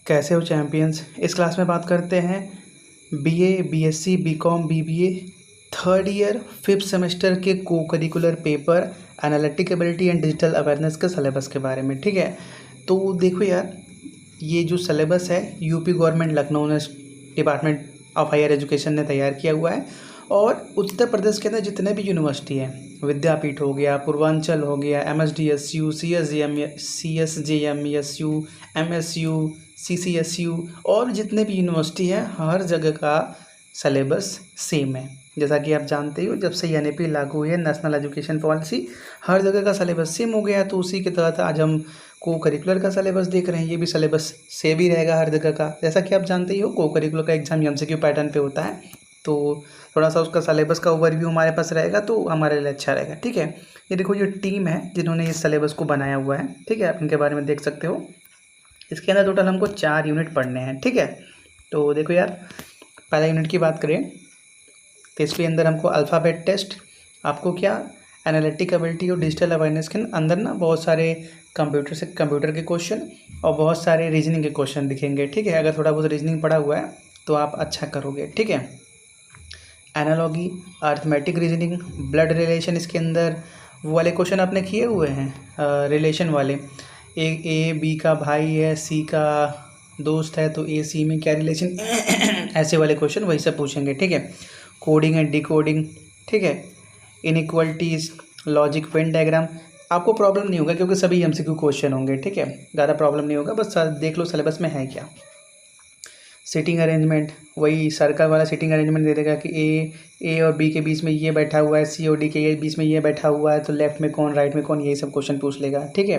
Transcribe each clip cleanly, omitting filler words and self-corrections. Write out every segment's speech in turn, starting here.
कैसे हो चैंपियंस। इस क्लास में बात करते हैं BA, BSc, BCom, BBA third year fifth semester के को curricular paper analytic ability and digital awareness के सिलेबस के बारे में। ठीक है, तो देखो यार, ये जो सिलेबस है यूपी गवर्नमेंट लखनऊ ने डिपार्टमेंट ऑफ हायर एजुकेशन ने तैयार किया हुआ है। और उत्तर प्रदेश के अंदर जितने भी यूनिवर्सिटी हैं, विद्यापीठ हो गया, पूर्वांचल हो गया, MSDSU, CSJM, MSU, CCSU और जितने भी यूनिवर्सिटी हैं, हर जगह का सिलेबस सेम है। जैसा कि आप जानते हो, जब से NEP लागू हुई है, नेशनल एजुकेशन पॉलिसी, हर जगह का सिलेबस सेम हो गया है। तो उसी के तहत आज हम को करिकुलर का सिलेबस देख रहे हैं। ये भी सिलेबस सेम ही रहेगा हर जगह का। जैसा कि आप जानते ही हो, को करिकुलर का एग्जाम MCQ पैटर्न पे होता है, तो थोड़ा सा उसका सिलेबस का ओवरव्यू हमारे पास रहेगा तो हमारे लिए अच्छा रहेगा। ठीक है, ये देखो, ये टीम है जिन्होंने इस सिलेबस को बनाया हुआ है। ठीक है, आप इनके बारे में देख सकते हो। इसके अंदर टोटल हमको 4 यूनिट पढ़ने हैं। ठीक है, तो देखो यार, पहला यूनिट की बात करें तो इसके अंदर हमको अल्फ़ाबेट टेस्ट, आपको क्या एनालिटिक एबिलिटी और डिजिटल अवेयरनेस के अंदर ना बहुत सारे कंप्यूटर के क्वेश्चन और बहुत सारे रीजनिंग के क्वेश्चन दिखेंगे। ठीक है, अगर थोड़ा बहुत रीजनिंग पढ़ा हुआ है तो आप अच्छा करोगे। ठीक है, analogy, arithmetic reasoning, blood relation, इसके अंदर वो वाले क्वेश्चन आपने किए हुए हैं रिलेशन वाले, ए बी का भाई है, सी का दोस्त है, तो ए सी में क्या रिलेशन ऐसे वाले क्वेश्चन वही सब पूछेंगे। ठीक है, कोडिंग एंड डिकोडिंग। ठीक है, इनइक्वलिटीज़, लॉजिक, वेन डायग्राम। आपको प्रॉब्लम नहीं होगा क्योंकि सभी MCQ क्वेश्चन होंगे। ठीक है, ज़्यादा प्रॉब्लम नहीं होगा, बस देख लो सिलेबस में है क्या। सीटिंग अरेंजमेंट, वही सर्कल वाला सीटिंग अरेंजमेंट दे देगा कि ए और बी के बीच में ये बैठा हुआ है, सी और डी के बीच में ये बैठा हुआ है, तो लेफ्ट में कौन, राइट में कौन, यही सब क्वेश्चन पूछ लेगा। ठीक है,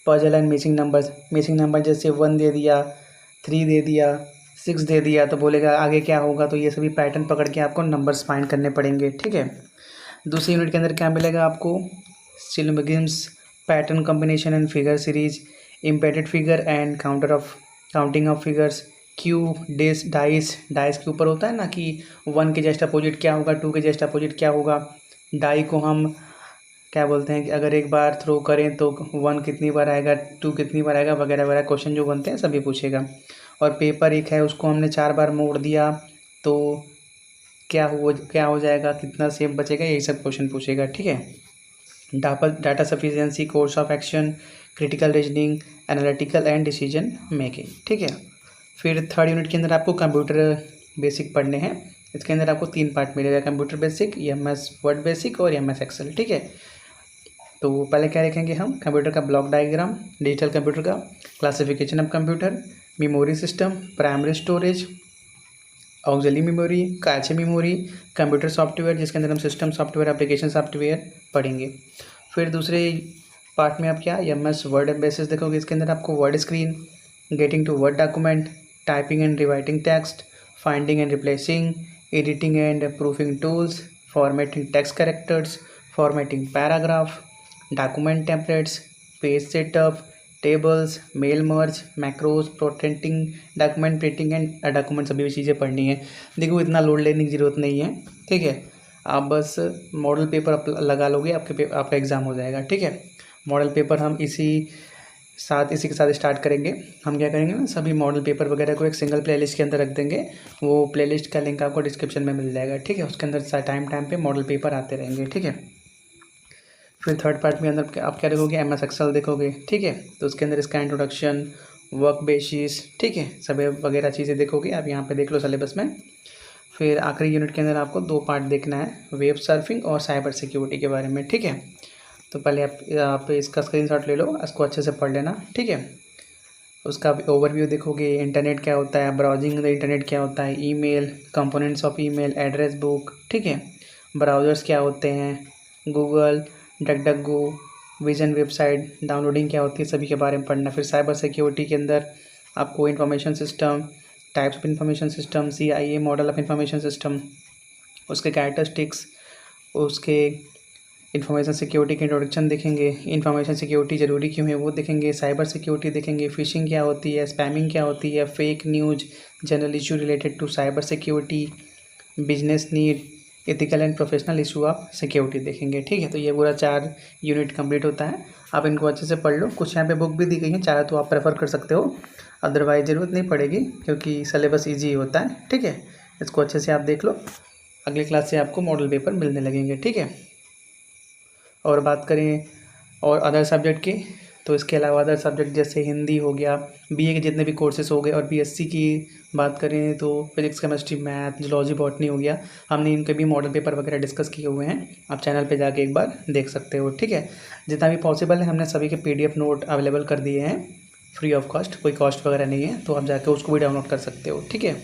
पजल एंड मिसिंग नंबर जैसे 1 दे दिया, 3 दे दिया, 6 दे दिया, तो बोलेगा आगे क्या होगा। तो ये सभी पैटर्न पकड़ के आपको नंबर्स फाइंड करने पड़ेंगे। ठीक है, दूसरी यूनिट के अंदर क्या मिलेगा आपको, syllogisms, pattern combination and figure series, embedded figure and counting of figures, cube, dice के ऊपर होता है ना कि 1 के जस्ट अपोजिट क्या होगा, 2 के जस्ट अपोजिट क्या होगा। डाई को हम क्या बोलते हैं कि अगर एक बार थ्रो करें तो 1 कितनी बार आएगा, 2 कितनी बार आएगा, वगैरह वगैरह क्वेश्चन जो बनते हैं सभी पूछेगा। और पेपर एक है, उसको हमने 4 बार मोड़ दिया तो क्या हो जाएगा, कितना सेफ बचेगा, यही सब क्वेश्चन पूछेगा। ठीक है, data sufficiency, course of action, critical reasoning, analytical and decision making. ठीक है, फिर थर्ड यूनिट के अंदर आपको कंप्यूटर बेसिक पढ़ने हैं। इसके अंदर आपको 3 पार्ट मिलेगा, computer basic, MS word basic और MS एक्सेल। ठीक है, तो पहले क्या देखेंगे हम, कंप्यूटर का ब्लॉक डायग्राम, डिजिटल कंप्यूटर का classification of computer, memory system, primary storage, auxiliary memory, cache memory, computer software जिसके अंदर हम सिस्टम सॉफ्टवेयर, एप्लीकेशन सॉफ्टवेयर पढ़ेंगे। फिर दूसरे पार्ट में आप क्या MS वर्ड बेसिस देखोगे। इसके अंदर आपको word screen, getting to word document, typing and rewriting text, finding and replacing, editing and proofing tools, formatting text characters, formatting paragraph, document templates, page setup, tables, mail merge, macros, protecting, document printing and document, सभी भी चीज़ें पढ़नी है। देखो, इतना load लेने की ज़रूरत नहीं है। ठीक है, आप बस मॉडल पेपर लगा लोगे, आपका एग्ज़ाम हो जाएगा। ठीक है, मॉडल पेपर हम इसी के साथ स्टार्ट करेंगे। हम क्या करेंगे ना, सभी मॉडल पेपर वगैरह को एक सिंगल प्लेलिस्ट के अंदर रख देंगे। वो प्लेलिस्ट का लिंक आपको डिस्क्रिप्शन में मिल जाएगा। ठीक है, उसके अंदर टाइम पे मॉडल पेपर आते रहेंगे। ठीक है, फिर थर्ड पार्ट में अंदर आप क्या देखोगे, MS एक्सेल देखोगे। ठीक है, तो उसके अंदर इसका इंट्रोडक्शन, वर्क बेसिस, ठीक है, सब वगैरह चीज़ें देखोगे। आप यहाँ पे देख लो सिलेबस में। फिर आखिरी यूनिट के अंदर आपको 2 पार्ट देखना है, वेब सर्फिंग और साइबर सिक्योरिटी के बारे में। ठीक है, तो पहले आप इसका स्क्रीनशॉट ले लो, इसको अच्छे से पढ़ लेना। ठीक है, उसका ओवरव्यू देखोगे, इंटरनेट क्या होता है, ब्राउजिंग द इंटरनेट क्या होता है, email, components of email, address book. ठीक है, ब्राउज़र्स क्या होते हैं, Google, DuckDuckGo, vision website, downloading क्या होती है, सभी के बारे में पढ़ना। फिर साइबर सिक्योरिटी के अंदर आपको information system, types of information system, CIA model of information system, उसके कैरेक्टरिस्टिक्स, उसके इंफॉर्मेशन सिक्योरिटी के इंट्रोडक्शन देखेंगे, इंफॉर्मेशन सिक्योरिटी ज़रूरी क्यों है वो देखेंगे, साइबर सिक्योरिटी देखेंगे, फिशिंग क्या होती है, स्पैमिंग क्या होती है, fake news, general issue related to cyber security, business need, ethical and professional issue of security देखेंगे। ठीक है, तो ये पूरा 4 यूनिट कंप्लीट होता है। आप इनको अच्छे से पढ़ लो। कुछ यहाँ पे बुक भी दी गई है, चाहे तो आप प्रेफर कर सकते हो, अदरवाइज ज़रूरत नहीं पड़ेगी क्योंकि सिलेबस ईजी होता है। ठीक है, इसको अच्छे से आप देख लो। अगली क्लास से आपको मॉडल पेपर मिलने लगेंगे। ठीक है, और बात करें और अदर सब्जेक्ट की, तो इसके अलावा अदर सब्जेक्ट जैसे हिंदी हो गया, बीए के जितने भी कोर्सेज हो गए, और बीएससी की बात करें तो physics chemistry math zoology botany हो गया, हमने इनके भी मॉडल पेपर वगैरह डिस्कस किए हुए हैं। आप चैनल पे जाके एक बार देख सकते हो। ठीक है, जितना भी पॉसिबल है हमने सभी के PDF नोट अवेलेबल कर दिए हैं फ्री ऑफ कॉस्ट, कोई कॉस्ट वगैरह नहीं है, तो आप जाके उसको भी डाउनलोड कर सकते हो। ठीक है।